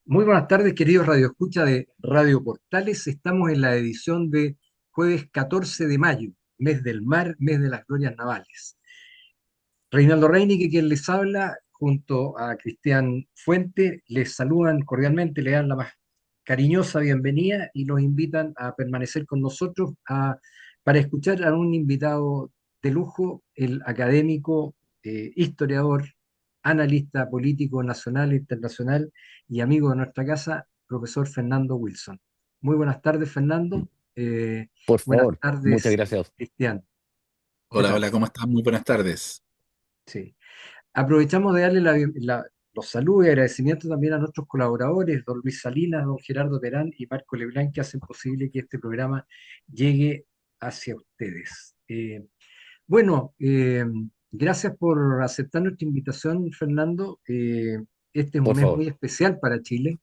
Muy buenas tardes, queridos Radio Escucha de Radio Portales. Estamos en la edición de jueves 14 de mayo, mes del mar, mes de las glorias navales. Reinaldo Reini, que quien les habla, junto a Cristian Fuente, les saludan cordialmente, le dan la más cariñosa bienvenida y los invitan a permanecer con nosotros para escuchar a un invitado de lujo, el académico, historiador, analista político nacional e internacional y amigo de nuestra casa, profesor Fernando Wilson. Muy buenas tardes, Fernando. Eh, Por Buenas favor, muchas tardes, gracias. Cristian. ¿Qué Hola, tal? hola, ¿cómo están? Muy buenas tardes. Sí. Aprovechamos de darle los saludos y agradecimientos también a nuestros colaboradores, don Luis Salinas, don Gerardo Terán y Marco Leblanc, que hacen posible que este programa llegue hacia ustedes. Bueno, gracias por aceptar nuestra invitación, Fernando. Este es un Por mes favor. muy especial para Chile,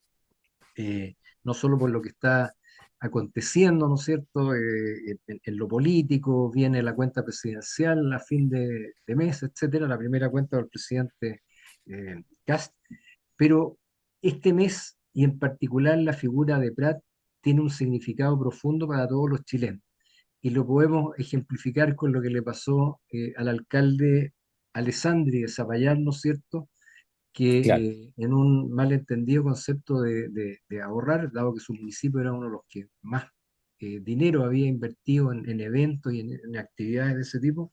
no solo por lo que está aconteciendo, ¿no es cierto? En lo político, viene la cuenta presidencial a fin de mes, etcétera, la primera cuenta del presidente Kast, pero este mes y en particular la figura de Prat tiene un significado profundo para todos los chilenos y lo podemos ejemplificar con lo que le pasó al alcalde Alessandri de Zapallar, ¿no es cierto? Claro. Que en un malentendido concepto de ahorrar, dado que su municipio era uno de los que más dinero había invertido en eventos y en actividades de ese tipo,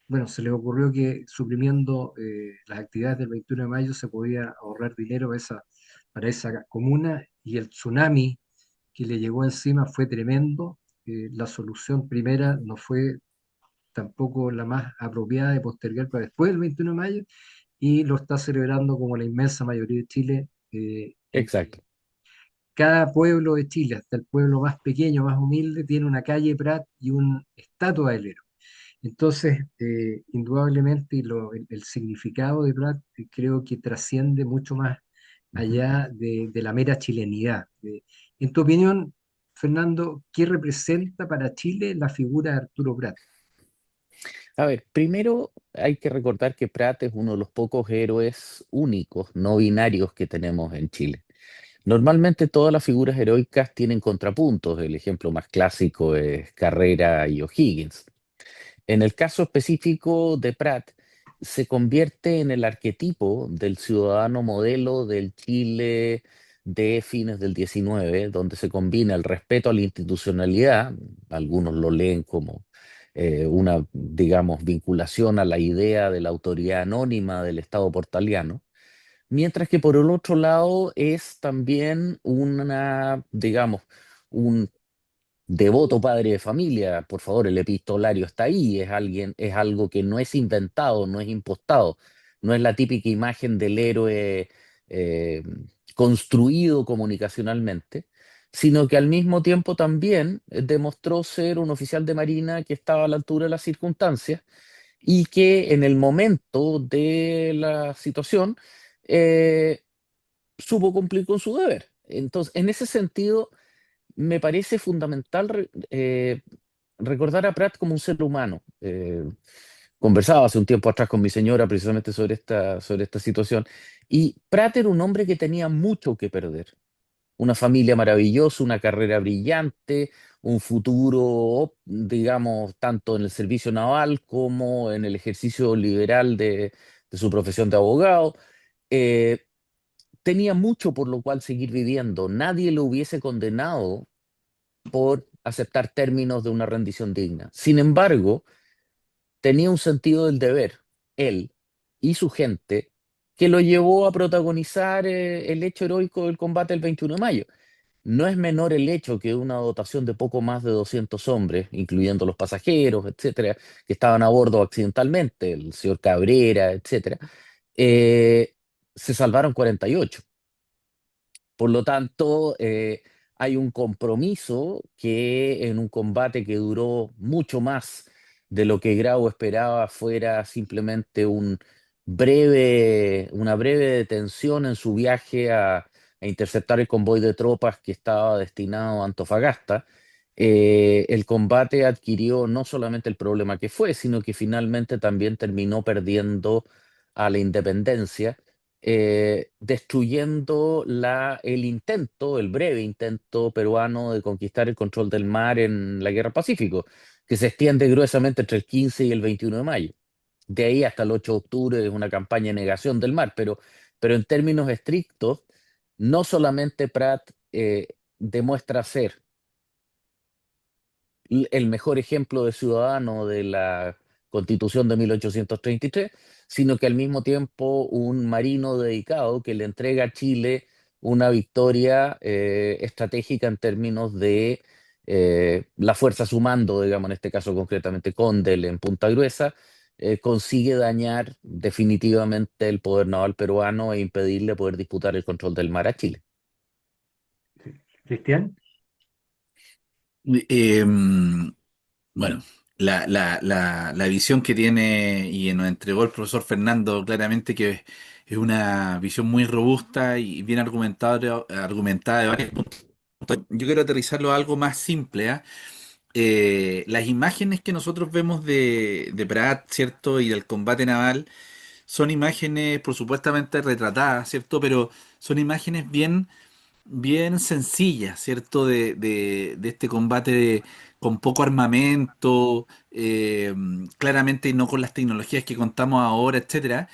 bueno, se les ocurrió que suprimiendo las actividades del 21 de mayo se podía ahorrar dinero para esa comuna y el tsunami que le llegó encima fue tremendo. La solución primera no fue tampoco la más apropiada de postergar para después del 21 de mayo y lo está celebrando como la inmensa mayoría de Chile, en que Exacto. cada pueblo de Chile, hasta el pueblo más pequeño, más humilde, tiene una calle Prat y una estatua de Lero. Entonces, indudablemente, el significado de Prat creo que trasciende mucho más Ujú. allá de la mera chilenidad. En tu opinión, Fernando, ¿qué representa para Chile la figura de Arturo Prat? A ver, primero hay que recordar que Prat es uno de los pocos héroes únicos, no binarios que tenemos en Chile. Normalmente todas las figuras heroicas tienen contrapuntos. El ejemplo más clásico es Carrera y O'Higgins. En el caso específico de Prat, se convierte en el arquetipo del ciudadano modelo del Chile de fines del 19, donde se combina el respeto a la institucionalidad, algunos lo leen como una, digamos, vinculación a la idea de la autoridad anónima del Estado portaliano, mientras que por el otro lado es también una, digamos, un devoto padre de familia. Por favor, el epistolario está ahí, es alguien, es algo que no es inventado, no es impostado, no es la típica imagen del héroe eh, construido comunicacionalmente, sino que al mismo tiempo también demostró ser un oficial de marina que estaba a la altura de las circunstancias y que en el momento de la situación eh, supo cumplir con su deber. Entonces, en ese sentido me parece fundamental recordar a Pratt como un ser humano. Conversaba hace un tiempo atrás con mi señora precisamente sobre esta situación, y Pratt era un hombre que tenía mucho que perder. Una familia maravillosa, una carrera brillante, un futuro, digamos, tanto en el servicio naval como en el ejercicio liberal de su profesión de abogado. Eh, Tenía mucho por lo cual seguir viviendo. Nadie lo hubiese condenado por aceptar términos de una rendición digna. Sin embargo, tenía un sentido del deber, él y su gente, que lo llevó a protagonizar el hecho heroico del combate del 21 de mayo. No es menor el hecho que una dotación de poco más de 200 hombres, incluyendo los pasajeros, etcétera, que estaban a bordo accidentalmente, el señor Cabrera, etcétera, eh, se salvaron 48. Por lo tanto, hay un compromiso que en un combate que duró mucho más de lo que Grau esperaba fuera simplemente una breve detención en su viaje a interceptar el convoy de tropas que estaba destinado a Antofagasta. El combate adquirió no solamente el problema que fue, sino que finalmente también terminó perdiendo a la independencia, destruyendo el breve intento peruano de conquistar el control del mar en la Guerra del Pacífico, que se extiende gruesamente entre el 15 y el 21 de mayo. De ahí hasta el 8 de octubre es una campaña de negación del mar, pero en términos estrictos, no solamente Pratt demuestra ser el mejor ejemplo de ciudadano de la Constitución de 1833, sino que al mismo tiempo un marino dedicado que le entrega a Chile una victoria estratégica en términos de la fuerza sumando, digamos, en este caso concretamente Condel en Punta Gruesa, consigue dañar definitivamente el poder naval peruano e impedirle poder disputar el control del mar a Chile. Cristian. Eh, bueno, la visión que tiene y nos entregó el profesor Fernando claramente que es una visión muy robusta y bien argumentada de varios puntos. Yo quiero aterrizarlo a algo más simple, ¿ah? Las imágenes que nosotros vemos de Prat, ¿cierto? Y del combate naval son imágenes, por supuestamente retratadas, ¿cierto? Pero son imágenes bien sencilla, ¿cierto? De este combate con poco armamento, claramente no con las tecnologías que contamos ahora, etcétera,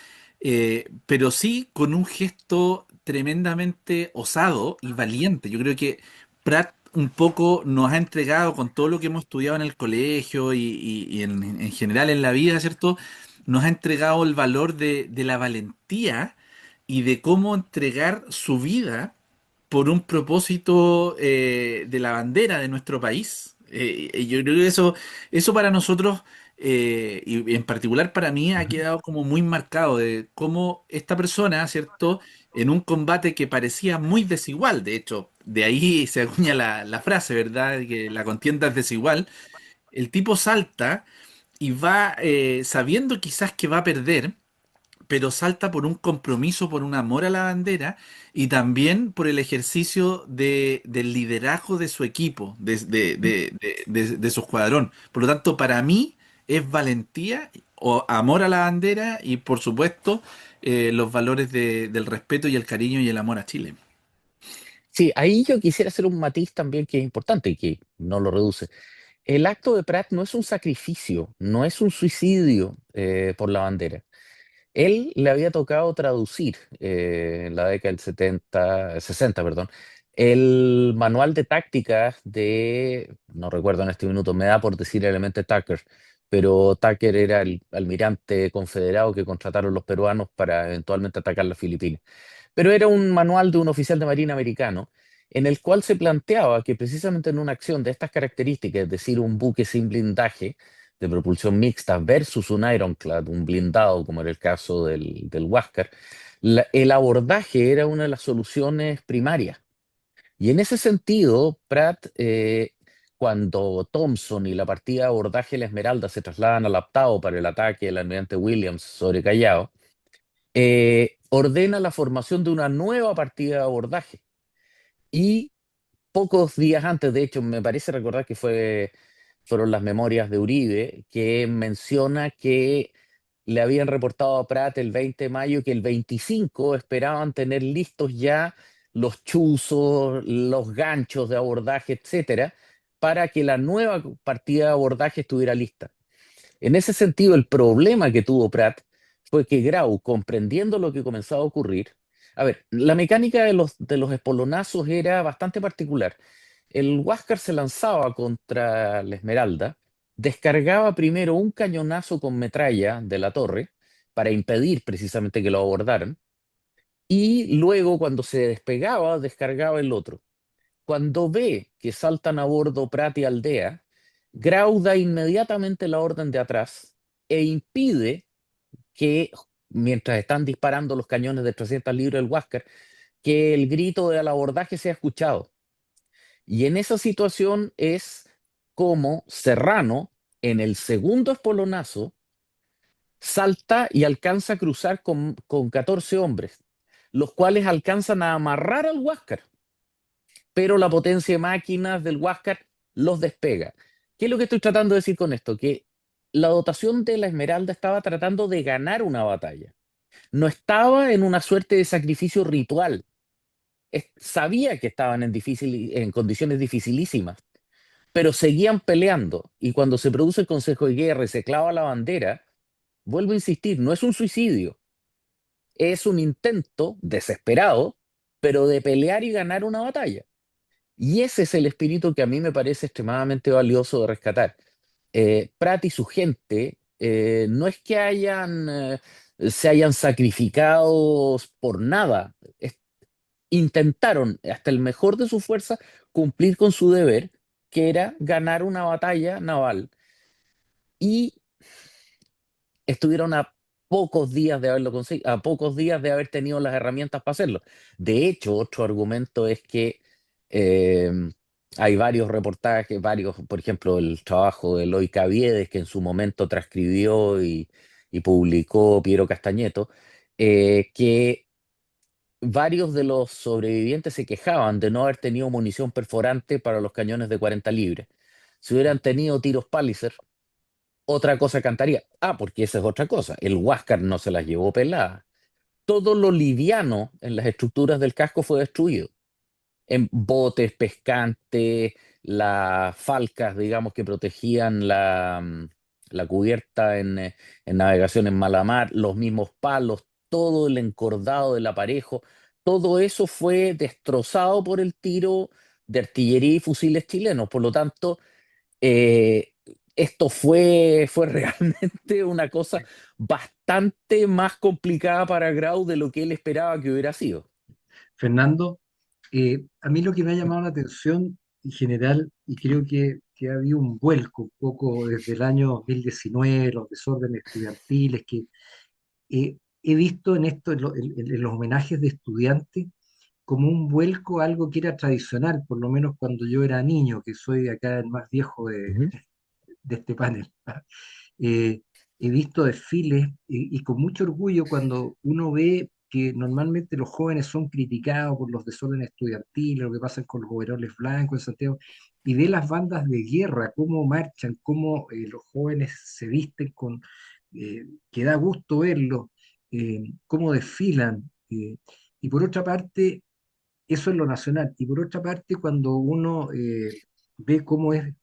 pero sí con un gesto tremendamente osado y valiente. Yo creo que Pratt un poco nos ha entregado con todo lo que hemos estudiado en el colegio y en general en la vida, ¿cierto? Nos ha entregado el valor de la valentía y de cómo entregar su vida por un propósito de la bandera de nuestro país. Y yo creo que eso para nosotros, y en particular para mí, ha Ujú. quedado como muy marcado de cómo esta persona, ¿cierto? En un combate que parecía muy desigual, de hecho, de ahí se acuña la frase, ¿verdad? De que la contienda es desigual. El tipo salta y va sabiendo quizás que va a perder, pero salta por un compromiso, por un amor a la bandera y también por el ejercicio del liderazgo de su equipo, de su escuadrón. Por lo tanto, para mí es valentía o amor a la bandera y, por supuesto, los valores del respeto y el cariño y el amor a Chile. Sí, ahí yo quisiera hacer un matiz también que es importante y que no lo reduce. El acto de Pratt no es un sacrificio, no es un suicidio por la bandera. Él le había tocado traducir en la década del 70, 60, perdón, el manual de tácticas no recuerdo en este minuto, me da por decir el elemento Tucker, pero Tucker era el almirante confederado que contrataron los peruanos para eventualmente atacar las Filipinas. Pero era un manual de un oficial de marina americano en el cual se planteaba que precisamente en una acción de estas características, es decir, un buque sin blindaje de propulsión mixta versus un ironclad, un blindado, como era el caso del Huáscar, el abordaje era una de las soluciones primarias. Y en ese sentido, Pratt, cuando Thompson y la partida de abordaje de la Esmeralda se trasladan al Aptao para el ataque del almirante Williams sobre Callao, ordena la formación de una nueva partida de abordaje. Y pocos días antes, de hecho, me parece recordar que fueron las memorias de Uribe, que menciona que le habían reportado a Prat el 20 de mayo que el 25 esperaban tener listos ya los chuzos, los ganchos de abordaje, etcétera, para que la nueva partida de abordaje estuviera lista. En ese sentido, el problema que tuvo Pratt fue que Grau, comprendiendo lo que comenzaba a ocurrir, a ver, la mecánica de los espolonazos era bastante particular. El Huáscar se lanzaba contra la Esmeralda, descargaba primero un cañonazo con metralla de la torre para impedir precisamente que lo abordaran, y luego cuando se despegaba, descargaba el otro. Cuando ve que saltan a bordo Prat y Aldea, Grau da inmediatamente la orden de atrás e impide que, mientras están disparando los cañones de 300 libras del Huáscar, que el grito del abordaje sea escuchado. Y en esa situación es como Serrano, en el segundo espolonazo, salta y alcanza a cruzar con 14 hombres, los cuales alcanzan a amarrar al Huáscar, pero la potencia de máquinas del Huáscar los despega. ¿Qué es lo que estoy tratando de decir con esto? Que la dotación de la Esmeralda estaba tratando de ganar una batalla. No estaba en una suerte de sacrificio ritual. Sabía que estaban en condiciones dificilísimas, pero seguían peleando. Y cuando se produce el Consejo de Guerra y se clava la bandera, vuelvo a insistir, no es un suicidio, es un intento desesperado, pero de pelear y ganar una batalla. Y ese es el espíritu que a mí me parece extremadamente valioso de rescatar. Prat y su gente no es que se hayan sacrificado por nada, intentaron hasta el mejor de su fuerza cumplir con su deber, que era ganar una batalla naval. Y estuvieron a pocos días de haberlo conseguido, a pocos días de haber tenido las herramientas para hacerlo. De hecho, otro argumento es que eh, hay varios reportajes, por ejemplo, el trabajo de Eloy Caviedes, que en su momento transcribió y publicó Piero Castañeto, que varios de los sobrevivientes se quejaban de no haber tenido munición perforante para los cañones de 40 libras. Si hubieran tenido tiros Palliser, otra cosa cantaría. Ah, porque esa es otra cosa. El Huáscar no se las llevó peladas. Todo lo liviano en las estructuras del casco fue destruido. En botes, pescantes, las falcas, digamos, que protegían la cubierta en navegación en mala mar, los mismos palos, todo el encordado del aparejo, todo eso fue destrozado por el tiro de artillería y fusiles chilenos. Por lo tanto, eh, esto fue realmente una cosa bastante más complicada para Grau de lo que él esperaba que hubiera sido. Fernando, a mí lo que me ha llamado la atención en general, y creo que ha habido un vuelco un poco desde el año 2019, los desórdenes estudiantiles, que he visto en esto, en los homenajes de estudiantes, como un vuelco a algo que era tradicional, por lo menos cuando yo era niño, que soy acá el más viejo Ujú, de este panel. Eh, He visto desfiles y con mucho orgullo cuando uno ve que normalmente los jóvenes son criticados por los desórdenes estudiantiles, lo que pasa con los overoles blancos en Santiago, y ve las bandas de guerra, cómo marchan, cómo los jóvenes se visten que da gusto verlos, cómo desfilan. Y por otra parte, eso es lo nacional. Y por otra parte, cuando uno ve cómo es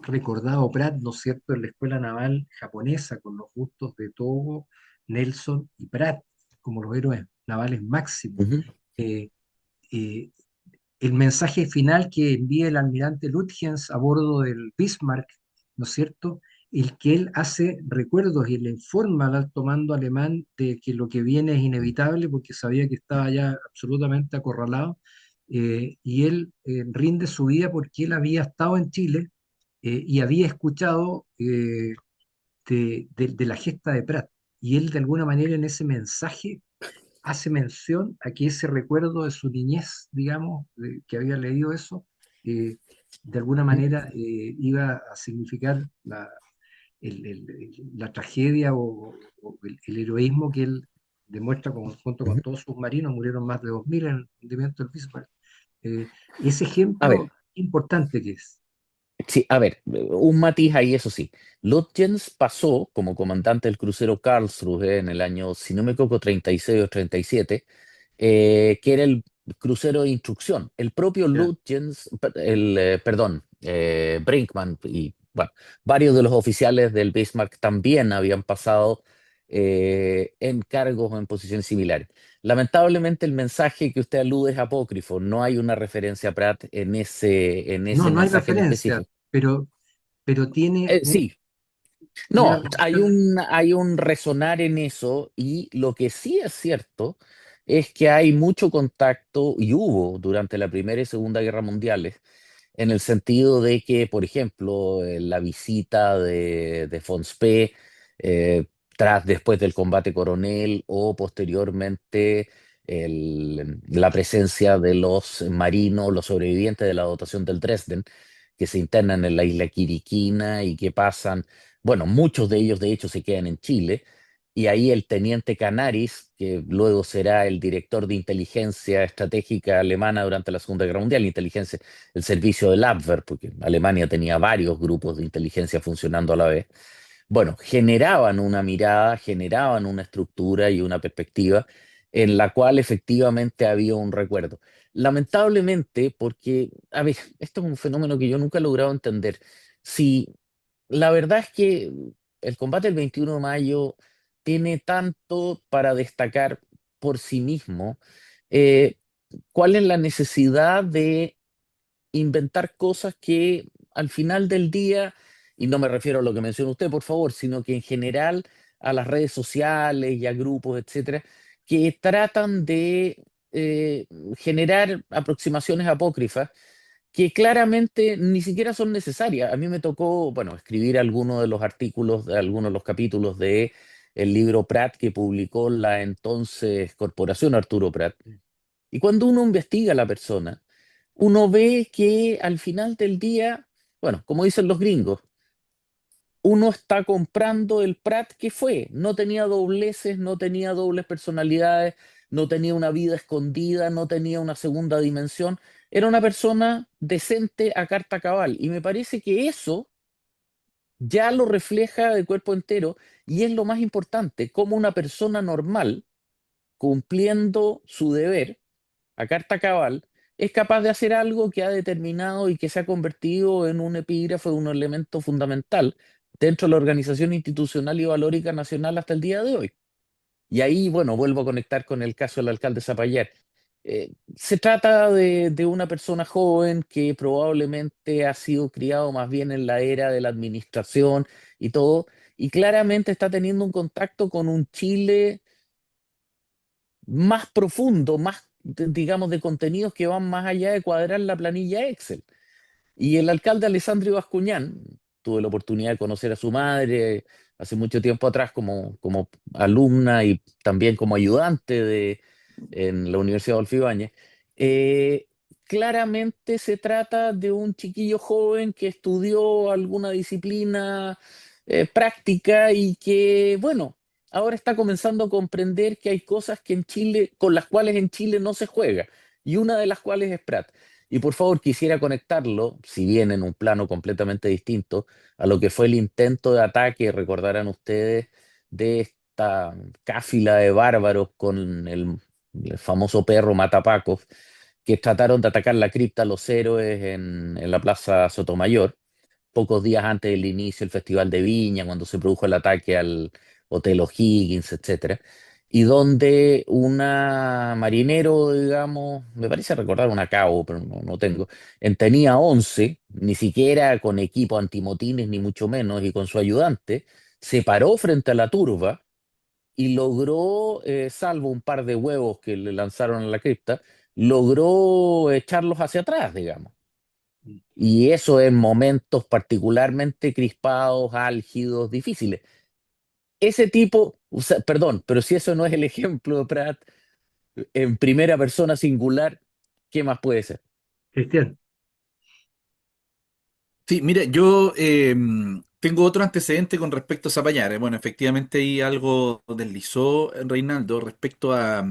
recordado Pratt, ¿no es cierto?, en la Escuela Naval Japonesa, con los bustos de Togo, Nelson y Pratt, como los héroes navales máximos. ujú, Eh, eh, el mensaje final que envía el almirante Lutyens a bordo del Bismarck, ¿no es cierto?, el que él hace recuerdos y le informa al alto mando alemán de que lo que viene es inevitable porque sabía que estaba ya absolutamente acorralado, y él rinde su vida porque él había estado en Chile y había escuchado de la gesta de Prat. Y él de alguna manera en ese mensaje hace mención a que ese recuerdo de su niñez, digamos, que había leído eso, eh, de alguna ujú, manera iba a significar la tragedia o el heroísmo que él demuestra junto con ujú. todos sus marinos, murieron más de 2000 en el hundimiento del Bismarck. Ese A ver, ejemplo importante que es. sí, a ver, un matiz ahí, eso sí. Lutyens pasó como comandante del crucero Karlsruhe en el año, si no me equivoco, 36 o 37, que era el crucero de instrucción. El propio Ya. Lutyens, perdón, Brinkmann y bueno, varios de los oficiales del Bismarck también habían pasado en cargos o en posiciones similares. Lamentablemente el mensaje que usted alude es apócrifo, no hay una referencia a Pratt en No, ese no hay mensaje en referencia, específico. pero Sí, tiene no, algo que hay ver. hay un resonar en eso y lo que sí es cierto es que hay mucho contacto y hubo durante la Primera y Segunda Guerra Mundiales en el sentido de que, por ejemplo, la visita de von Spee después del combate Coronel o posteriormente la presencia de los marinos, los sobrevivientes de la dotación del Dresden, que se internan en la isla Quiriquina y que pasan, bueno, muchos de ellos de hecho se quedan en Chile. Y ahí el teniente Canaris, que luego será el director de inteligencia estratégica alemana durante la Segunda Guerra Mundial, inteligencia, el servicio del Abwehr, porque Alemania tenía varios grupos de inteligencia funcionando a la vez. bueno, generaban una mirada, generaban una estructura y una perspectiva en la cual efectivamente había un recuerdo. Lamentablemente, porque, a ver, esto es un fenómeno que yo nunca he logrado entender. Si la verdad es que el combate del 21 de mayo tiene tanto para destacar por sí mismo, eh, ¿cuál es la necesidad de inventar cosas que al final del día, y no me refiero a lo que mencionó usted, por favor, sino que en general a las redes sociales y a grupos, etcétera, que tratan de eh, generar aproximaciones apócrifas que claramente ni siquiera son necesarias? A mí me tocó, bueno, escribir algunos de los artículos, de algunos de los capítulos de el libro Pratt que publicó la entonces Corporación Arturo Prat. Y cuando uno investiga a la persona, uno ve que al final del día, bueno, como dicen los gringos, uno está comprando el Pratt que fue. No tenía dobleces, no tenía dobles personalidades, no tenía una vida escondida, no tenía una segunda dimensión. Era una persona decente a carta cabal. Y me parece que eso ya lo refleja de cuerpo entero y es lo más importante, como una persona normal, cumpliendo su deber, a carta cabal, es capaz de hacer algo que ha determinado y que se ha convertido en un epígrafe, un elemento fundamental dentro de la organización institucional y valórica nacional hasta el día de hoy. Y ahí, bueno, vuelvo a conectar con el caso del alcalde Zapallar. Se trata de una persona joven que probablemente ha sido criado más bien en la era de la administración y todo, y claramente está teniendo un contacto con un Chile más profundo, más, digamos, de contenidos que van más allá de cuadrar la planilla Excel. Y el alcalde Alessandro Bascuñán, tuve la oportunidad de conocer a su madre hace mucho tiempo atrás como alumna y también como ayudante en la Universidad Adolfo Ibáñez. eh, Claramente se trata de un chiquillo joven que estudió alguna disciplina práctica y que, bueno, ahora está comenzando a comprender que hay cosas que en Chile, con las cuales en Chile no se juega, y una de las cuales es Prat. Y por favor, quisiera conectarlo, si bien en un plano completamente distinto, a lo que fue el intento de ataque, recordarán ustedes, de esta cáfila de bárbaros con el famoso perro Matapacos, que trataron de atacar la cripta a los héroes en la Plaza Sotomayor pocos días antes del inicio del Festival de Viña, cuando se produjo el ataque al Hotel O'Higgins, etcétera, y donde una marinero, digamos, me parece recordar una cabo, pero no tengo, tenía 11, ni siquiera con equipo antimotines, ni mucho menos, y con su ayudante, se paró frente a la turba y logró, salvo un par de huevos que le lanzaron a la cripta, logró echarlos hacia atrás, digamos. Y eso en momentos particularmente crispados, álgidos, difíciles. Ese tipo, o sea, perdón, pero si eso no es el ejemplo de Pratt en primera persona singular, ¿qué más puede ser? Cristian, Sí, mira, yo tengo otro antecedente con respecto a Zapallar. Bueno, efectivamente hay algo deslizó Reinaldo respecto a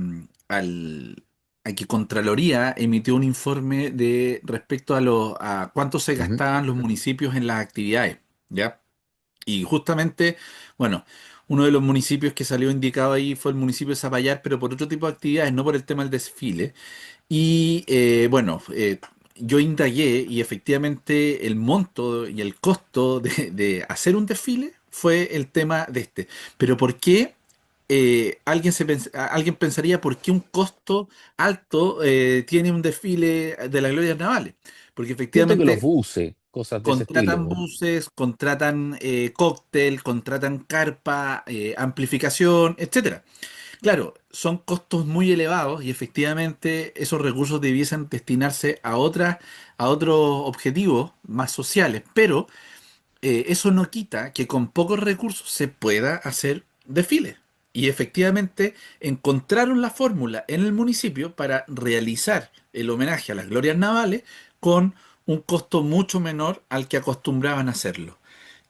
que Contraloría emitió un informe de respecto a cuánto se Ujú. gastaban los municipios en las actividades, ¿ya? Y justamente, bueno, uno de los municipios que salió indicado ahí fue el municipio de Zapallar, pero por otro tipo de actividades, no por el tema del desfile. Y bueno, yo indagué y efectivamente el monto y el costo de hacer un desfile fue el tema de este. Pero ¿por qué? Alguien pensaría por qué un costo alto tiene un desfile de las glorias navales. Porque Siento que los efectivamente buses, cosas de ese contratan estilo. buses, contratan cóctel, contratan carpa, amplificación, etcétera. Claro, son costos muy elevados y efectivamente esos recursos debiesen destinarse a otros objetivos más sociales, pero eso no quita que con pocos recursos se pueda hacer desfiles. Y efectivamente encontraron la fórmula en el municipio para realizar el homenaje a las glorias navales con un costo mucho menor al que acostumbraban a hacerlo.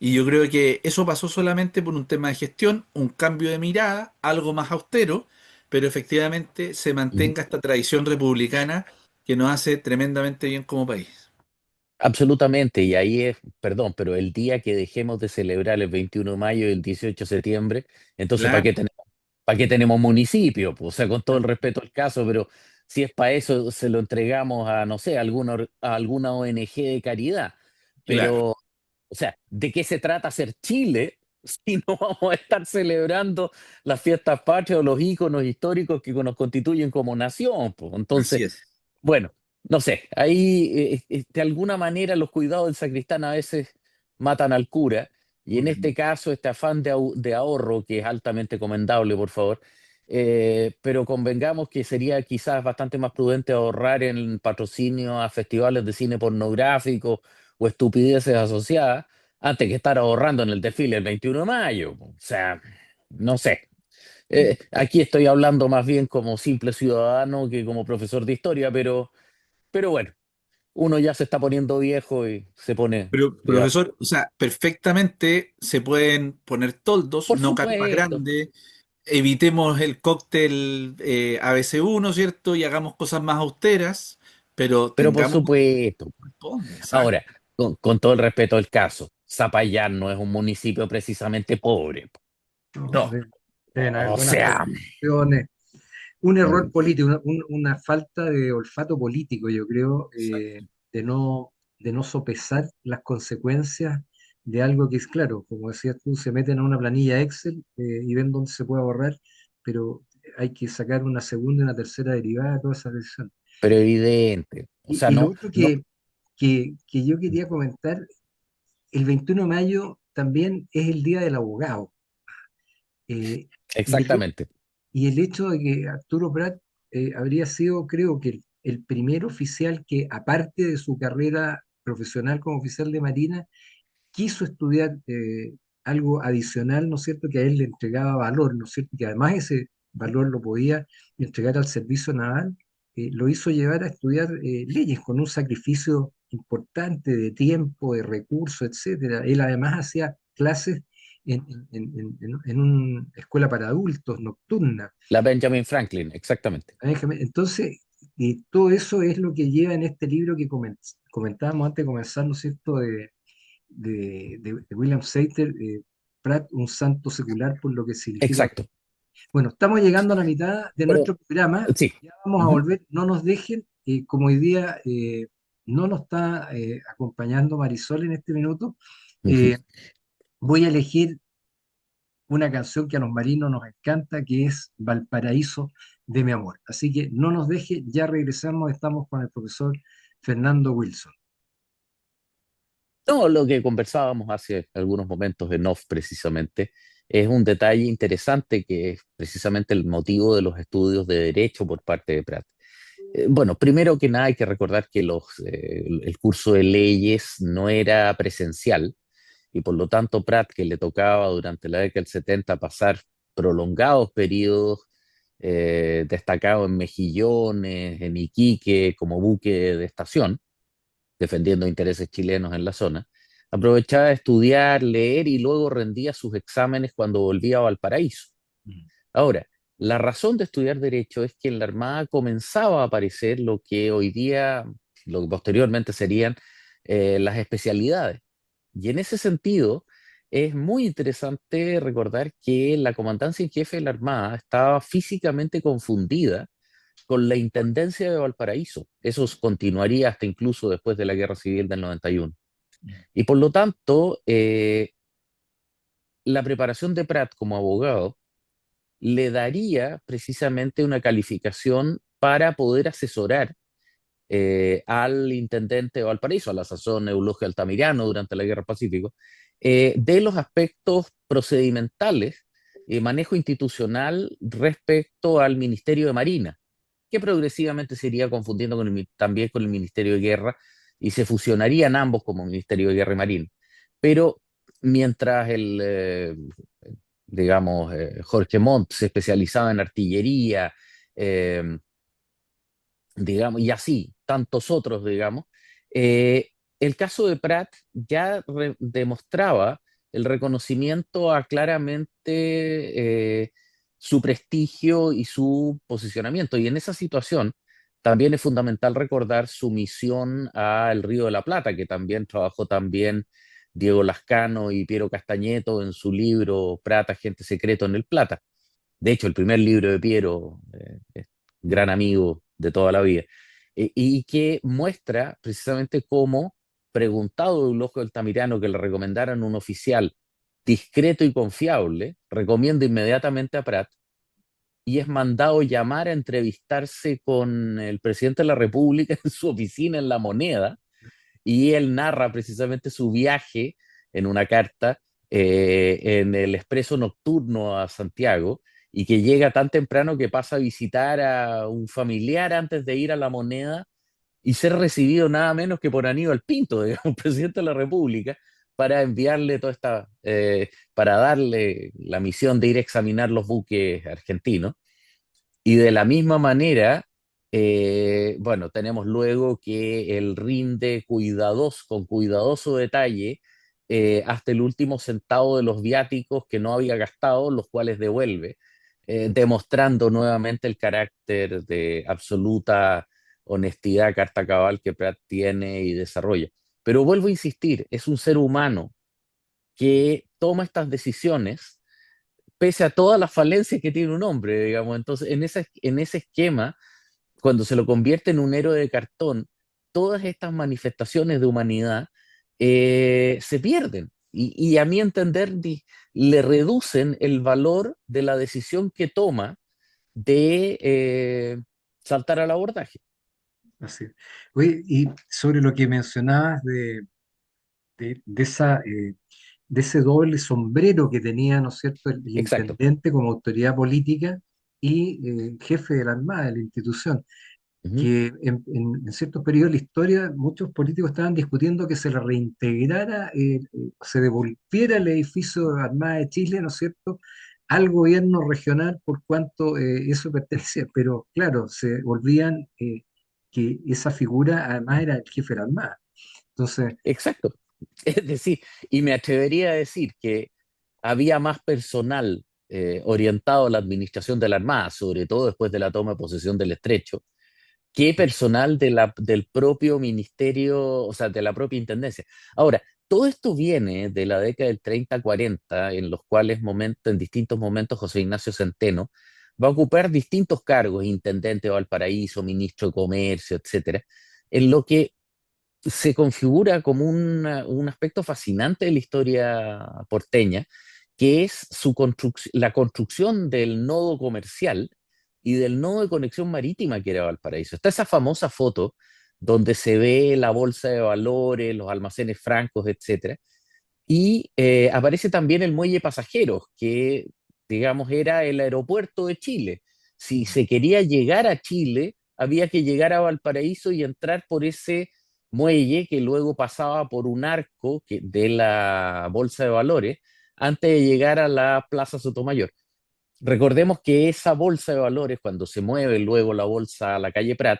Y yo creo que eso pasó solamente por un tema de gestión, un cambio de mirada, algo más austero, pero efectivamente se Ujú. mantenga esta tradición republicana que nos hace tremendamente bien como país. Absolutamente, y ahí es, perdón, pero el día que dejemos de celebrar el 21 de mayo y el 18 de septiembre, entonces Claro, para qué tenemos municipio? Pues, o sea, con todo el Claro. respeto al caso, pero si es para eso, se lo entregamos a, no sé, a alguna ONG de caridad. claro. Pero, o sea, ¿de qué se trata ser Chile si no vamos a estar celebrando las fiestas patrias o los íconos históricos que nos constituyen como nación? Pues, entonces, Así es. bueno, no sé, ahí de alguna manera los cuidados del sacristán a veces matan al cura, y en Mm. este caso este afán de ahorro, que es altamente comendable, por favor, pero convengamos que sería quizás bastante más prudente ahorrar en patrocinio a festivales de cine pornográfico o estupideces asociadas, antes que estar ahorrando en el desfile el 21 de mayo. O sea, no sé. Aquí estoy hablando más bien como simple ciudadano que como profesor de historia, pero bueno, uno ya se está poniendo viejo y se pone, Pero, digamos, profesor, o sea, perfectamente se pueden poner toldos, por no carpas supuesto, grandes, evitemos el cóctel ABC1, ¿cierto? Y hagamos cosas más austeras, pero pero por tengamos lo que supuesto. corresponde, Ahora, exacto. con todo el respeto del caso, Zapallar no es un municipio precisamente pobre. No, No, deben haber O buenas sea, condiciones. Un error mm, político, una falta de olfato político, yo creo, exacto. de no sopesar las consecuencias de algo que es claro, como decías tú, se meten a una planilla Excel y ven dónde se puede ahorrar, pero hay que sacar una segunda y una tercera derivada de todas esas decisiones. pero evidente. O sea, Y lo no, otro no, que yo quería comentar, el 21 de mayo también es el Día del Abogado. eh, y el, exactamente. Y el hecho de que Arturo Prat habría sido, creo que, el primer oficial que, aparte de su carrera profesional como oficial de Marina, quiso estudiar algo adicional, ¿no es cierto?, que a él le entregaba valor, ¿no es cierto?, que además ese valor lo podía entregar al servicio naval, lo hizo llevar a estudiar leyes con un sacrificio importante de tiempo, de recursos, etcétera. Él además hacía clases en una escuela para adultos nocturna. La Benjamin Franklin, exactamente. Entonces, todo eso es lo que lleva en este libro que comentábamos antes de comenzar, ¿no es cierto?, de William Seiter, Pratt, un santo secular por lo que significa. Exacto. Bueno, estamos llegando a la mitad de Pero nuestro programa, sí. ya vamos a Ujú, volver, no nos dejen, como hoy día no nos está acompañando Marisol en este minuto, ujú. eh, voy a elegir una canción que a los marinos nos encanta, que es Valparaíso de mi amor. Así que no nos deje, ya regresamos, estamos con el profesor Fernando Wilson. No, lo que conversábamos hace algunos momentos en off precisamente es un detalle interesante que es precisamente el motivo de los estudios de derecho por parte de Pratt. Bueno, primero que nada hay que recordar que el curso de leyes no era presencial, y por lo tanto Pratt, que le tocaba durante la década del 70 pasar prolongados periodos destacado en Mejillones, en Iquique, como buque de estación, defendiendo intereses chilenos en la zona, aprovechaba de estudiar, leer y luego rendía sus exámenes cuando volvía a Valparaíso. Mm. Ahora, la razón de estudiar Derecho es que en la Armada comenzaba a aparecer lo que hoy día, lo que posteriormente serían las especialidades. Y en ese sentido, es muy interesante recordar que la comandancia en jefe de la Armada estaba físicamente confundida con la Intendencia de Valparaíso. Eso continuaría hasta incluso después de la Guerra Civil del 91. Y por lo tanto, la preparación de Prat como abogado le daría precisamente una calificación para poder asesorar al intendente de Valparaíso, a la sazón Eulogio Altamirano durante la Guerra del Pacífico, de los aspectos procedimentales y manejo institucional respecto al Ministerio de Marina, que progresivamente se iría confundiendo también con el Ministerio de Guerra y se fusionarían ambos como Ministerio de Guerra y Marina. Pero mientras digamos, Jorge Montt se especializaba en artillería, eh, digamos, y así, tantos otros, digamos, el caso de Pratt ya demostraba el reconocimiento a claramente su prestigio y su posicionamiento. Y en esa situación, También es fundamental recordar su misión al Río de la Plata, que también trabajó también Diego Lascano y Piero Castañeto en su libro Prata, Agente Secreto en el Plata. De hecho, el primer libro de Piero, es gran amigo de toda la vida, y que muestra precisamente cómo, preguntado de un ojo altamirano que le recomendaran un oficial discreto y confiable, recomienda inmediatamente a Prat y es mandado llamar a entrevistarse con el presidente de la República en su oficina en La Moneda, y él narra precisamente su viaje en una carta, en el expreso nocturno a Santiago, y que llega tan temprano que pasa a visitar a un familiar antes de ir a La Moneda y ser recibido nada menos que por Aníbal Pinto, digamos, presidente de la República, para enviarle toda esta, para darle la misión de ir a examinar los buques argentinos. Y de la misma manera, bueno, tenemos luego que él rinde con cuidadoso detalle, hasta el último centavo de los viáticos que no había gastado, los cuales devuelve, demostrando nuevamente el carácter de absoluta honestidad, carta cabal que Pratt tiene y desarrolla. Pero vuelvo a insistir, es un ser humano que toma estas decisiones pese a todas las falencias que tiene un hombre, digamos. Entonces, en ese esquema, cuando se lo convierte en un héroe de cartón, todas estas manifestaciones de humanidad, se pierden. Y a mi entender, le reducen el valor de la decisión que toma de, saltar al abordaje. Así es. Oye, y sobre lo que mencionabas de esa, de ese doble sombrero que tenía, ¿no es cierto?, el Exacto. intendente como autoridad política y jefe de la Armada, de la institución, Ujú. que en ciertos periodos de la historia muchos políticos estaban discutiendo que se le reintegrara, se devolviera el edificio de Armada de Chile, ¿no es cierto?, al gobierno regional por cuanto eso pertenecía, pero claro, se olvidan que esa figura además era el jefe de la Armada. Entonces, Exacto. Es decir, y me atrevería a decir que había más personal, orientado a la administración de la Armada, sobre todo después de la toma de posesión del Estrecho, que personal del propio ministerio, o sea, de la propia intendencia. Ahora, todo esto viene de la década del 30-40, en los cuales en distintos momentos José Ignacio Centeno va a ocupar distintos cargos, intendente de Valparaíso, ministro de Comercio, etcétera, en lo que se configura como un aspecto fascinante de la historia porteña, que es la construcción del nodo comercial y del nodo de conexión marítima que era Valparaíso. Está esa famosa foto donde se ve la bolsa de valores, los almacenes francos, etcétera, y aparece también el muelle pasajeros, que digamos era el aeropuerto de Chile. Si se quería llegar a Chile, había que llegar a Valparaíso y entrar por ese muelle que luego pasaba por un arco de la Bolsa de Valores antes de llegar a la Plaza Sotomayor. Recordemos que esa Bolsa de Valores, cuando se mueve luego la bolsa a la calle Prat,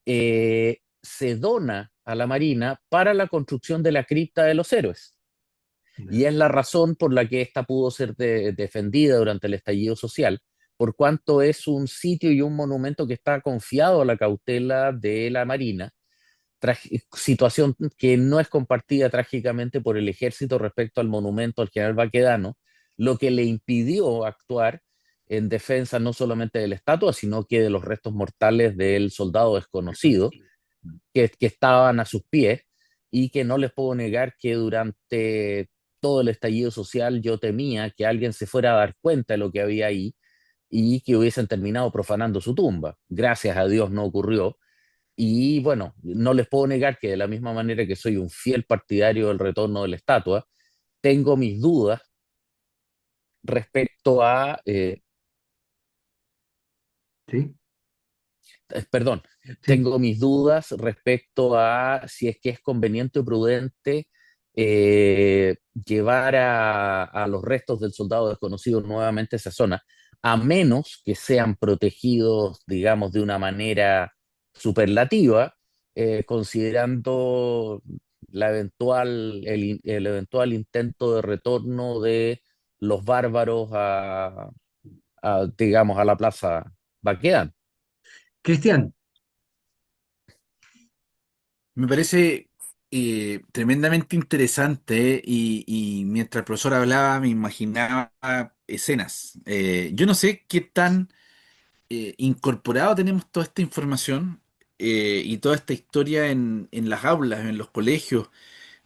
se dona a la Marina para la construcción de la cripta de los héroes. Y es la razón por la que esta pudo ser defendida durante el estallido social, por cuanto es un sitio y un monumento que está confiado a la cautela de la Marina, situación que no es compartida trágicamente por el ejército respecto al monumento al general Baquedano, lo que le impidió actuar en defensa no solamente de la estatua, sino que de los restos mortales del soldado desconocido que estaban a sus pies, y que no les puedo negar que durante todo el estallido social yo temía que alguien se fuera a dar cuenta de lo que había ahí y que hubiesen terminado profanando su tumba. Gracias a Dios no ocurrió. Y bueno, no les puedo negar que de la misma manera que soy un fiel partidario del retorno de la estatua, tengo mis dudas respecto a, ¿sí? perdón, Sí. tengo mis dudas respecto a si es que es conveniente o prudente, llevar a los restos del soldado desconocido nuevamente a esa zona, a menos que sean protegidos, digamos, de una manera superlativa, considerando el eventual intento de retorno de los bárbaros digamos, a la plaza Baquedano. Cristian, Me parece tremendamente interesante y mientras el profesor hablaba me imaginaba escenas. Yo no sé qué tan incorporado tenemos toda esta información y toda esta historia en las aulas, en los colegios.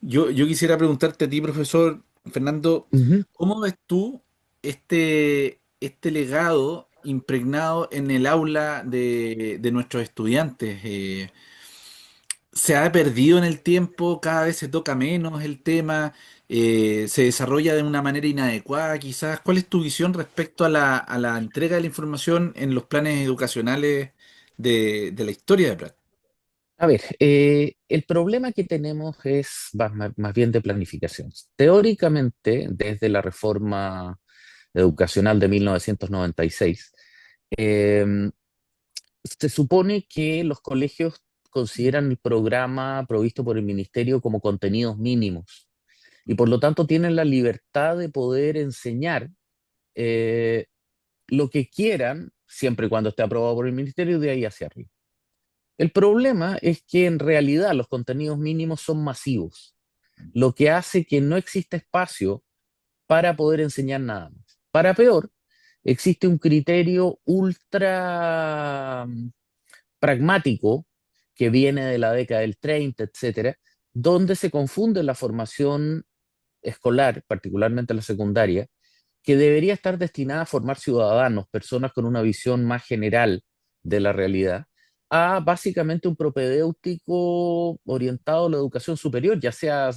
Yo quisiera preguntarte a ti, profesor Fernando, Ujú. ¿cómo ves tú este legado impregnado en el aula de nuestros estudiantes? ¿Se ha perdido en el tiempo? ¿Cada vez se toca menos el tema? ¿Se desarrolla de una manera inadecuada quizás? ¿Cuál es tu visión respecto a la entrega de la información en los planes educacionales de la historia de Prat? A ver, el problema que tenemos es más bien de planificación. Teóricamente, desde la reforma educacional de 1996, eh, se supone que los colegios consideran el programa provisto por el ministerio como contenidos mínimos y por lo tanto tienen la libertad de poder enseñar eh, lo que quieran, siempre y cuando esté aprobado por el ministerio, de ahí hacia arriba. El problema es que en realidad los contenidos mínimos son masivos, lo que hace que no exista espacio para poder enseñar nada más. Para peor, existe un criterio ultra pragmático que viene de la década del 30, etcétera, donde se confunde la formación escolar, particularmente la secundaria, que debería estar destinada a formar ciudadanos, personas con una visión más general de la realidad, a básicamente un propedéutico orientado a la educación superior, ya sea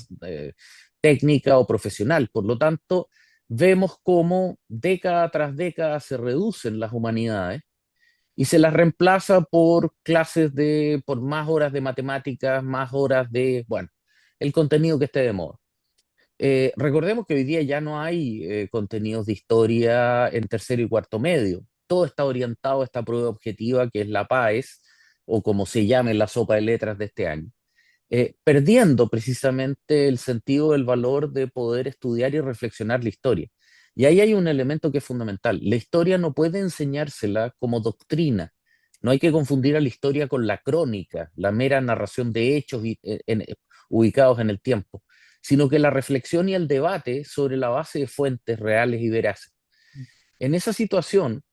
técnica o profesional. Por lo tanto, vemos cómo década tras década se reducen las humanidades y se las reemplaza por por más horas de matemáticas, más horas de, bueno, el contenido que esté de moda. Recordemos que hoy día ya no hay contenidos de historia en tercero y cuarto medio. Todo está orientado a esta prueba objetiva que es la PAES, o como se llame la sopa de letras de este año, perdiendo precisamente el sentido del valor de poder estudiar y reflexionar la historia. Y ahí hay un elemento que es fundamental. La historia no puede enseñársela como doctrina. No hay que confundir a la historia con la crónica, la mera narración de hechos ubicados en el tiempo, sino que la reflexión y el debate sobre la base de fuentes reales y veraces. En esa situación,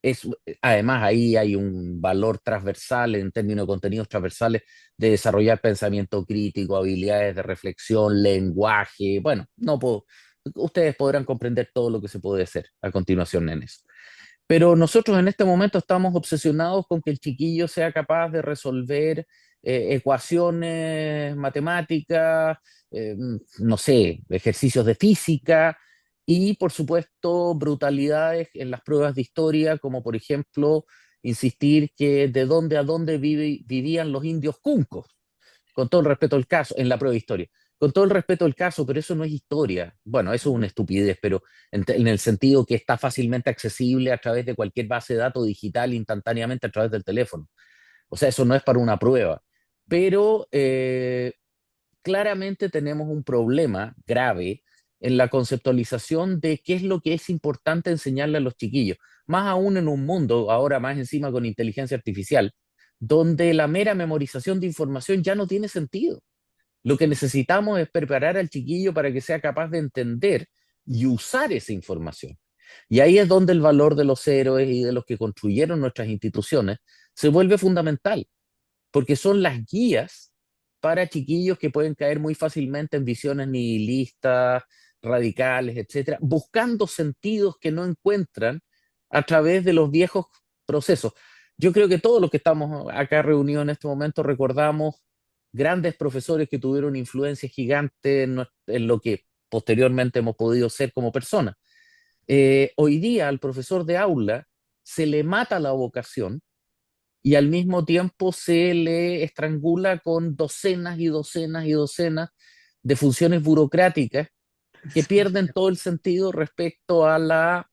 es, además ahí hay un valor transversal en términos de contenidos transversales de desarrollar pensamiento crítico, habilidades de reflexión, lenguaje. Bueno, no puedo, ustedes podrán comprender todo lo que se puede hacer a continuación en eso. Pero nosotros en este momento estamos obsesionados con que el chiquillo sea capaz de resolver ecuaciones matemáticas, no sé, ejercicios de física y por supuesto brutalidades en las pruebas de historia, como por ejemplo insistir que de dónde a dónde vivían los indios cuncos, con todo el respeto al caso, en la prueba de historia. Con todo el respeto al caso, pero eso no es historia. Bueno, eso es una estupidez, pero en el sentido que está fácilmente accesible a través de cualquier base de datos digital instantáneamente a través del teléfono. O sea, eso no es para una prueba. Pero claramente tenemos un problema grave en la conceptualización de qué es lo que es importante enseñarle a los chiquillos, más aún en un mundo, ahora más encima con inteligencia artificial, donde la mera memorización de información ya no tiene sentido. Lo que necesitamos es preparar al chiquillo para que sea capaz de entender y usar esa información. Y ahí es donde el valor de los héroes y de los que construyeron nuestras instituciones se vuelve fundamental, porque son las guías para chiquillos que pueden caer muy fácilmente en visiones nihilistas, radicales, etcétera, buscando sentidos que no encuentran a través de los viejos procesos. Yo creo que todos los que estamos acá reunidos en este momento recordamos grandes profesores que tuvieron influencia gigante en lo que posteriormente hemos podido ser como personas. Hoy día al profesor de aula se le mata la vocación y al mismo tiempo se le estrangula con docenas y docenas y docenas de funciones burocráticas que Sí, pierden todo el sentido respecto a la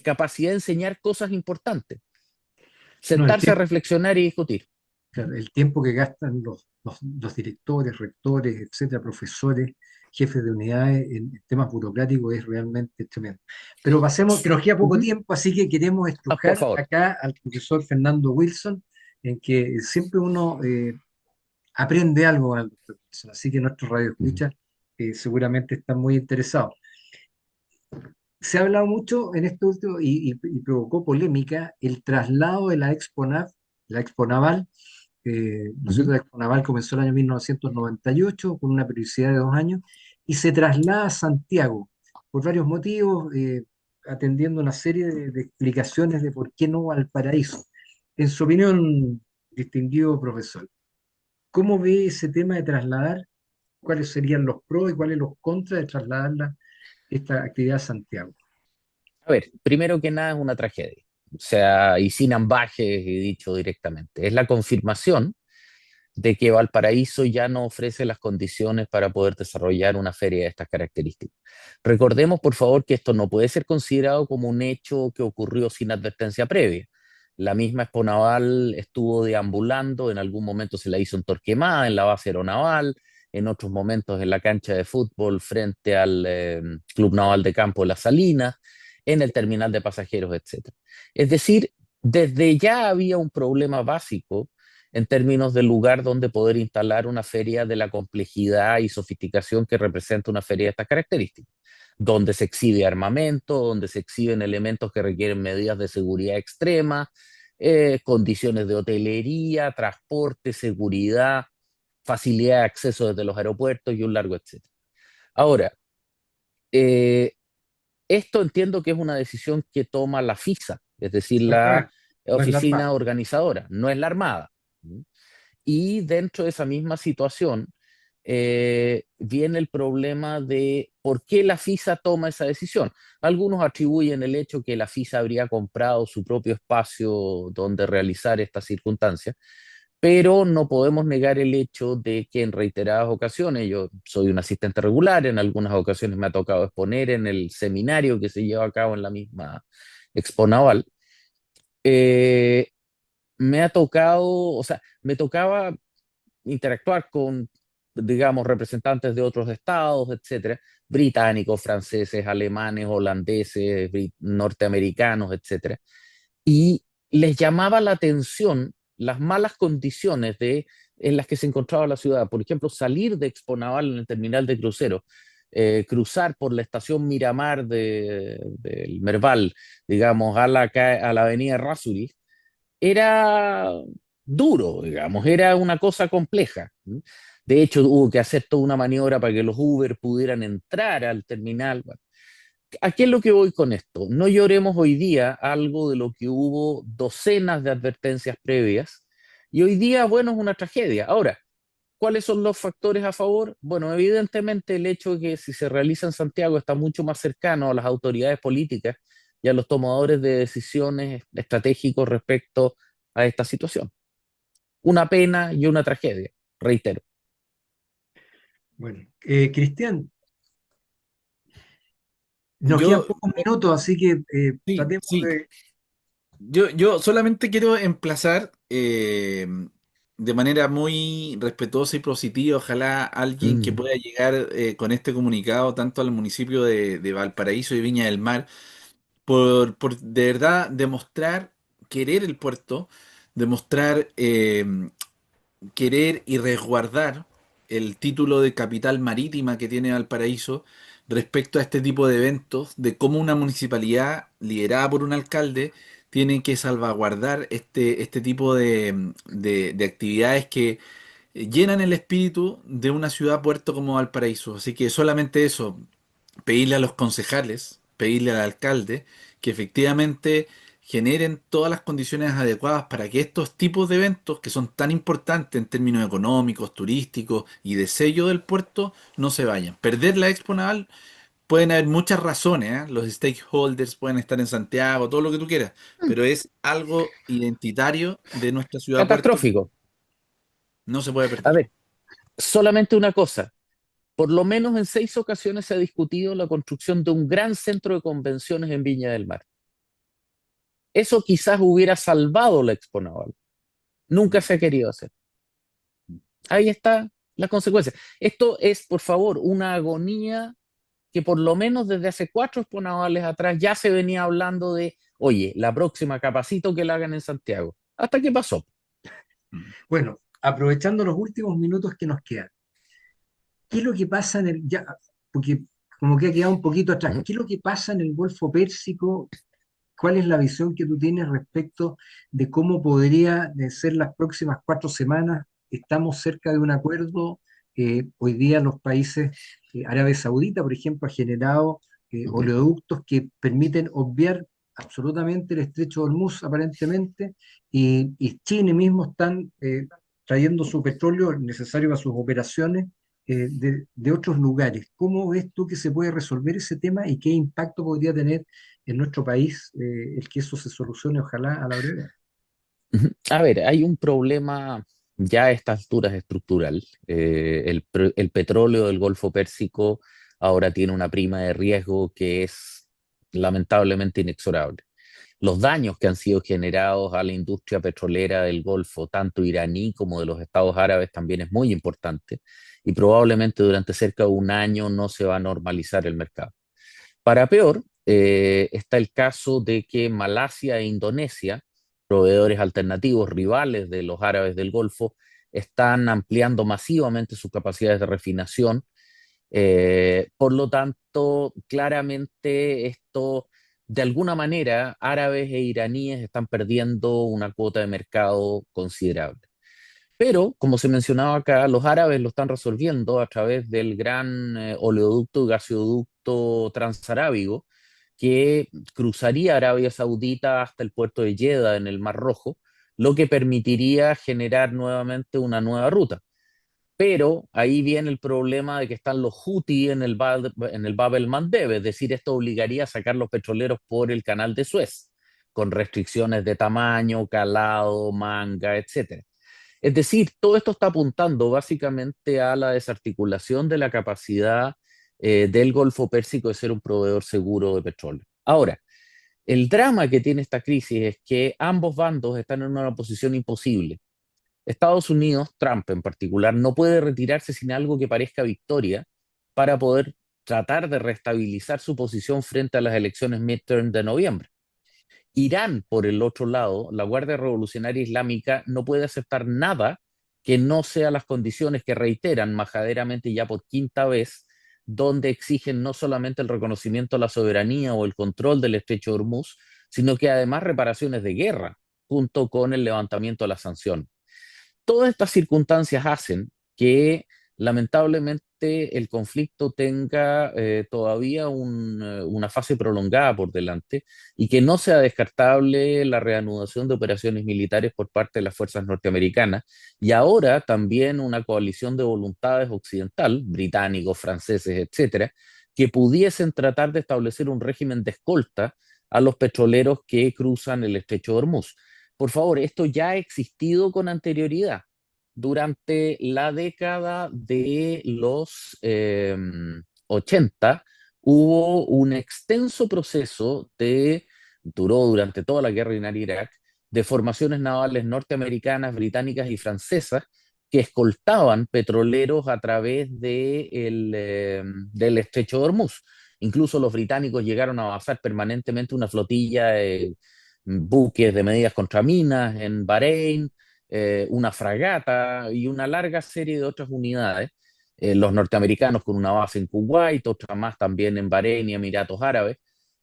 capacidad de enseñar cosas importantes, no, el sentarse a tiempo, reflexionar y discutir. claro, el tiempo que gastan los directores, rectores, etcétera, profesores, jefes de unidades en temas burocráticos es realmente tremendo. Pero pasemos, que nos queda poco Ujú. tiempo, así que queremos Por estrujar favor. acá al profesor Fernando Wilson, en que siempre uno aprende algo con el doctor Wilson. Así que nuestros Ujú. radioescuchas seguramente están muy interesados. Se ha hablado mucho en esto último y provocó polémica el traslado de la Expo Naval. ¿No es cierto? Ujú. La Expo Naval comenzó el año 1998 con una periodicidad de 2 años y se traslada a Santiago por varios motivos, atendiendo una serie de explicaciones de por qué no Valparaíso. En su opinión, distinguido profesor, ¿cómo ve ese tema de trasladar? ¿Cuáles serían los pros y cuáles los contras de trasladar esta actividad a Santiago? A ver, primero que nada es una tragedia, o sea, y sin ambajes y dicho directamente. Es la confirmación de que Valparaíso ya no ofrece las condiciones para poder desarrollar una feria de estas características. Recordemos, por favor, que esto no puede ser considerado como un hecho que ocurrió sin advertencia previa. La misma Expo Naval estuvo deambulando, en algún momento se la hizo en Torquemada, en la base aeronaval, en otros momentos en la cancha de fútbol frente al Club Naval de Campo de las Salinas, en el terminal de pasajeros, etcétera. Es decir, desde ya había un problema básico en términos del lugar donde poder instalar una feria de la complejidad y sofisticación que representa una feria de estas características, donde se exhibe armamento, donde se exhiben elementos que requieren medidas de seguridad extrema, condiciones de hotelería, transporte, seguridad, facilidad de acceso desde los aeropuertos y un largo etcétera. Ahora, eh, esto entiendo que es una decisión que toma la FISA, es decir, la Correcto. No es la oficina Armada. organizadora, no es la Armada. Y dentro de esa misma situación viene el problema de por qué la FISA toma esa decisión. Algunos atribuyen el hecho que la FISA habría comprado su propio espacio donde realizar esta circunstancia, pero no podemos negar el hecho de que en reiteradas ocasiones, yo soy un asistente regular, en algunas ocasiones me ha tocado exponer en el seminario que se lleva a cabo en la misma Expo Naval, eh, me ha tocado, o sea, me tocaba interactuar con, digamos, representantes de otros estados, etcétera, británicos, franceses, alemanes, holandeses, norteamericanos, etcétera, y les llamaba la atención las malas condiciones en las que se encontraba la ciudad. Por ejemplo, salir de Expo Naval en el terminal de cruceros, cruzar por la estación Miramar del Merval, digamos, a la avenida Errázuriz, era duro, digamos, era una cosa compleja. De hecho, hubo que hacer toda una maniobra para que los Uber pudieran entrar al terminal. Bueno, ¿a qué es lo que voy con esto? No lloremos hoy día algo de lo que hubo docenas de advertencias previas y hoy día, bueno, es una tragedia. Ahora, ¿cuáles son los factores a favor? Bueno, evidentemente el hecho de que si se realiza en Santiago está mucho más cercano a las autoridades políticas y a los tomadores de decisiones estratégicos respecto a esta situación. Una pena y una tragedia, reitero. Bueno, Cristian, nos quedan Yo, pocos minutos, así que sí, tratemos sí. de... Yo solamente quiero emplazar de manera muy respetuosa y positiva, ojalá alguien que Mm. pueda llegar con este comunicado tanto al municipio de Valparaíso y Viña del Mar, por de verdad demostrar querer el puerto, demostrar querer y resguardar el título de capital marítima que tiene Valparaíso respecto a este tipo de eventos, de cómo una municipalidad liderada por un alcalde tiene que salvaguardar este tipo de actividades que llenan el espíritu de una ciudad puerto como Valparaíso. Así que solamente eso, pedirle a los concejales, pedirle al alcalde que efectivamente generen todas las condiciones adecuadas para que estos tipos de eventos que son tan importantes en términos económicos, turísticos y de sello del puerto no se vayan. Perder la Expo Naval pueden haber muchas razones, ¿eh? Los stakeholders pueden estar en Santiago, todo lo que tú quieras, pero es algo identitario de nuestra ciudad puerto que Catastrófico. no se puede A perder. ver, solamente una cosa. Por lo menos en 6 ocasiones se ha discutido la construcción de un gran centro de convenciones en Viña del Mar. Eso quizás hubiera salvado la Expo Naval. Nunca se ha querido hacer. Ahí está la consecuencia. Esto es, por favor, una agonía que por lo menos desde hace 4 exponavales atrás ya se venía hablando de, oye, la próxima capacito que la hagan en Santiago. ¿Hasta qué pasó? Mm. Bueno, aprovechando los últimos minutos que nos quedan, ¿qué es lo que pasa en el, ya, porque como que ha quedado un poquito atrás, Ujú. ¿qué es lo que pasa en el Golfo Pérsico? ¿Cuál es la visión que tú tienes respecto de cómo podría ser las próximas 4 semanas? Estamos cerca de un acuerdo. Hoy día los países, Arabia Saudita, por ejemplo, ha generado Ujú. oleoductos que permiten obviar absolutamente el estrecho de Hormuz, aparentemente, y China mismo están trayendo su petróleo necesario para sus operaciones de otros lugares. ¿Cómo ves tú que se puede resolver ese tema y qué impacto podría tener en nuestro país el que eso se solucione, ojalá a la brevedad? Ujú. A ver, hay un problema ya a estas alturas estructural. El petróleo del Golfo Pérsico ahora tiene una prima de riesgo que es lamentablemente inexorable. Los daños que han sido generados a la industria petrolera del Golfo, tanto iraní como de los Estados Árabes, también es muy importante y probablemente durante cerca de un año no se va a normalizar el mercado. Para peor, está el caso de que Malasia e Indonesia, proveedores alternativos, rivales de los árabes del Golfo, están ampliando masivamente sus capacidades de refinación. Por lo tanto, claramente esto, de alguna manera, árabes e iraníes están perdiendo una cuota de mercado considerable. Pero, como se mencionaba acá, los árabes lo están resolviendo a través del gran oleoducto y gasoducto transarábigo que cruzaría Arabia Saudita hasta el puerto de Jeddah en el Mar Rojo, lo que permitiría generar nuevamente una nueva ruta. Pero ahí viene el problema de que están los Houthi en el Bab el Mandeb, es decir, esto obligaría a sacar los petroleros por el canal de Suez, con restricciones de tamaño, calado, manga, etcétera. Es decir, todo esto está apuntando básicamente a la desarticulación de la capacidad del Golfo Pérsico de ser un proveedor seguro de petróleo. Ahora, el drama que tiene esta crisis es que ambos bandos están en una posición imposible. Estados Unidos, Trump en particular, no puede retirarse sin algo que parezca victoria para poder tratar de restabilizar su posición frente a las elecciones midterm de noviembre. Irán, por el otro lado, la Guardia Revolucionaria Islámica no puede aceptar nada que no sea las condiciones que reiteran majaderamente ya por quinta vez, donde exigen no solamente el reconocimiento de la soberanía o el control del estrecho de Hormuz, sino que además reparaciones de guerra, junto con el levantamiento de las sanciones. Todas estas circunstancias hacen que lamentablemente el conflicto tenga todavía una fase prolongada por delante y que no sea descartable la reanudación de operaciones militares por parte de las fuerzas norteamericanas y ahora también una coalición de voluntades occidental, británicos, franceses, etcétera, que pudiesen tratar de establecer un régimen de escolta a los petroleros que cruzan el estrecho de Hormuz. Por favor, esto ya ha existido con anterioridad. Durante la década de los 80 hubo un extenso proceso duró durante toda la guerra en Irak, de formaciones navales norteamericanas, británicas y francesas que escoltaban petroleros a través del estrecho de Hormuz. Incluso los británicos llegaron a basar permanentemente una flotilla de buques de medidas contra minas en Bahrein, una fragata y una larga serie de otras unidades. Los norteamericanos con una base en Kuwait, otra más también en Bahrein y Emiratos Árabes.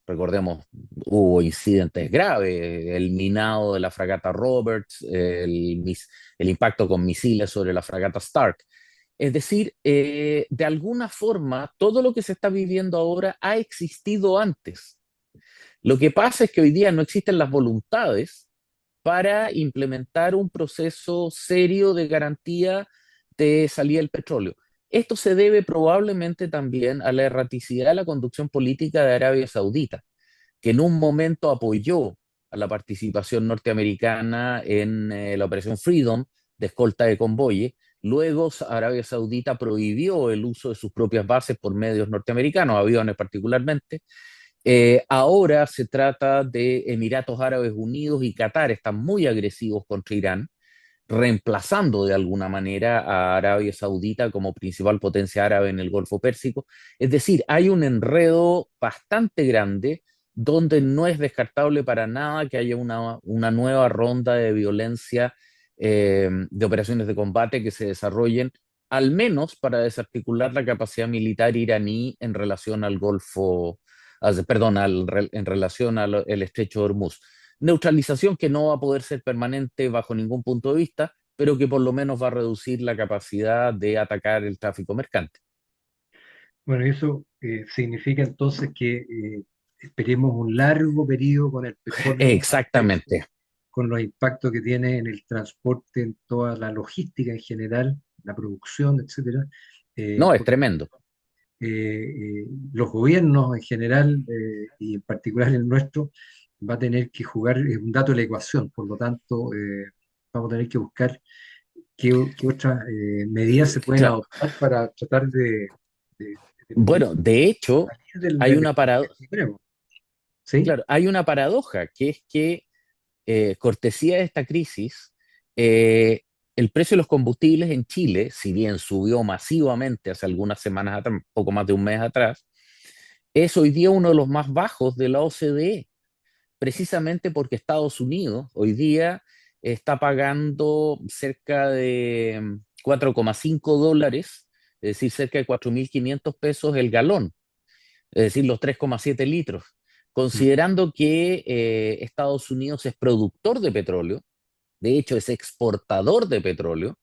Recordemos, hubo incidentes graves, el minado de la fragata Roberts, el impacto con misiles sobre la fragata Stark. Es decir, de alguna forma, todo lo que se está viviendo ahora ha existido antes. Lo que pasa es que hoy día no existen las voluntades para implementar un proceso serio de garantía de salida del petróleo. Esto se debe probablemente también a la erraticidad de la conducción política de Arabia Saudita, que en un momento apoyó a la participación norteamericana en la Operación Freedom de escolta de convoyes. Luego Arabia Saudita prohibió el uso de sus propias bases por medios norteamericanos, aviones particularmente. Ahora se trata de Emiratos Árabes Unidos y Qatar, están muy agresivos contra Irán, reemplazando de alguna manera a Arabia Saudita como principal potencia árabe en el Golfo Pérsico. Es decir, hay un enredo bastante grande donde no es descartable para nada que haya una nueva ronda de violencia de operaciones de combate que se desarrollen, al menos para desarticular la capacidad militar iraní en relación al Golfo, perdón, en relación al el estrecho de Hormuz. Neutralización que no va a poder ser permanente bajo ningún punto de vista, pero que por lo menos va a reducir la capacidad de atacar el tráfico mercante. Bueno, eso significa entonces que esperemos un largo periodo con el petróleo a precio, Exactamente. con los impactos que tiene en el transporte, en toda la logística en general, la producción, etcétera. No, es Por tremendo. los gobiernos en general y en particular el nuestro va a tener que jugar un dato de la ecuación, por lo tanto vamos a tener que buscar qué otras medidas se pueden Claro. adoptar para tratar de Bueno, de hecho, salir del hay del una parado extremo, ¿sí? claro, hay una paradoja, que es que cortesía de esta crisis, eh, el precio de los combustibles en Chile, si bien subió masivamente hace algunas semanas atrás, poco más de un mes atrás, es hoy día uno de los más bajos de la OCDE, precisamente porque Estados Unidos hoy día está pagando cerca de $4,5, es decir, cerca de 4.500 pesos el galón, es decir, los 3,7 litros. Mm. Considerando que Estados Unidos es productor de petróleo, de hecho es exportador de petróleo,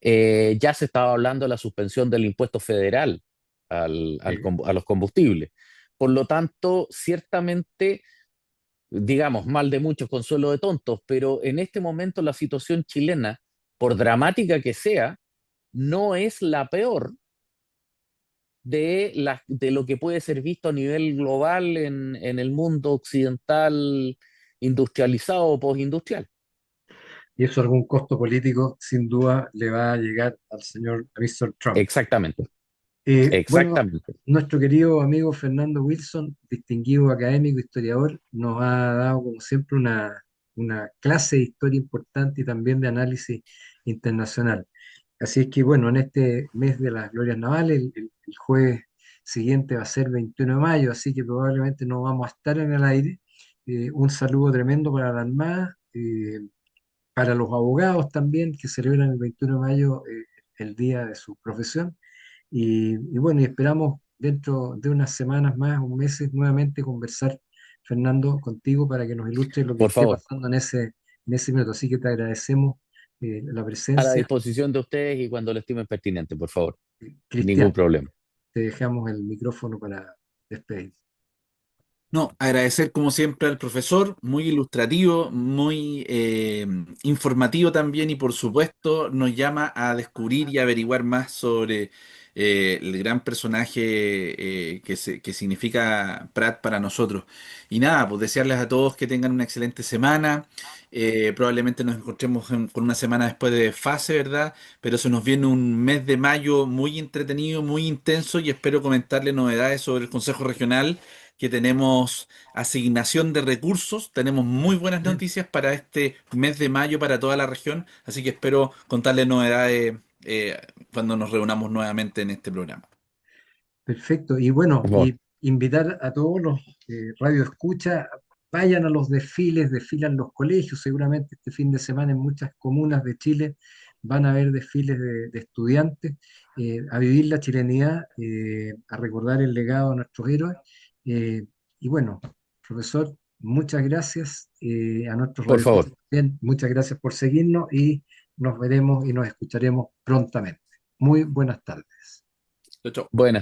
ya se estaba hablando de la suspensión del impuesto federal a los combustibles. Por lo tanto, ciertamente, digamos, mal de muchos, consuelo de tontos, pero en este momento la situación chilena, por dramática que sea, no es la peor de lo que puede ser visto a nivel global en el mundo occidental industrializado o postindustrial. Y eso algún costo político sin duda le va a llegar al señor Mr. Trump. Exactamente, Bueno, exactamente. nuestro querido amigo Fernando Wilson, distinguido académico, historiador, nos ha dado como siempre una clase de historia importante y también de análisis internacional. Así es que bueno, en este mes de las glorias navales, el jueves siguiente va a ser 21 de mayo, así que probablemente no vamos a estar en el aire. Un saludo tremendo para la Armada, para los abogados también, que celebran el 21 de mayo, el día de su profesión. Y bueno, y esperamos dentro de unas semanas más, un meses, nuevamente conversar, Fernando, contigo para que nos ilustre lo que Por esté favor, pasando en ese minuto. Así que te agradecemos la a la presencia. disposición de ustedes y cuando lo estimen pertinente, por favor. Cristian, Ningún problema. te dejamos el micrófono para despedir. No, agradecer como siempre al profesor, muy ilustrativo, muy informativo también y por supuesto nos llama a descubrir y averiguar más sobre el gran personaje que significa Prat para nosotros. Y nada, pues desearles a todos que tengan una excelente semana. Probablemente nos encontremos con una semana después de fase, ¿verdad? Pero se nos viene un mes de mayo muy entretenido, muy intenso y espero comentarles novedades sobre el Consejo Regional que tenemos asignación de recursos, tenemos muy buenas noticias para este mes de mayo para toda la región, así que espero contarles novedades cuando nos reunamos nuevamente en este programa. Perfecto. Y bueno, Por favor. y invitar a todos los radioescuchas, vayan a los desfiles, desfilan los colegios, seguramente este fin de semana en muchas comunas de Chile van a haber desfiles de estudiantes, a vivir la chilenidad, a recordar el legado de nuestros héroes. Eh, y bueno, profesor, muchas gracias a nuestros Por radioescuchas favor. también, muchas gracias por seguirnos y nos veremos y nos escucharemos prontamente. Muy buenas tardes. Chau, chau. Buenas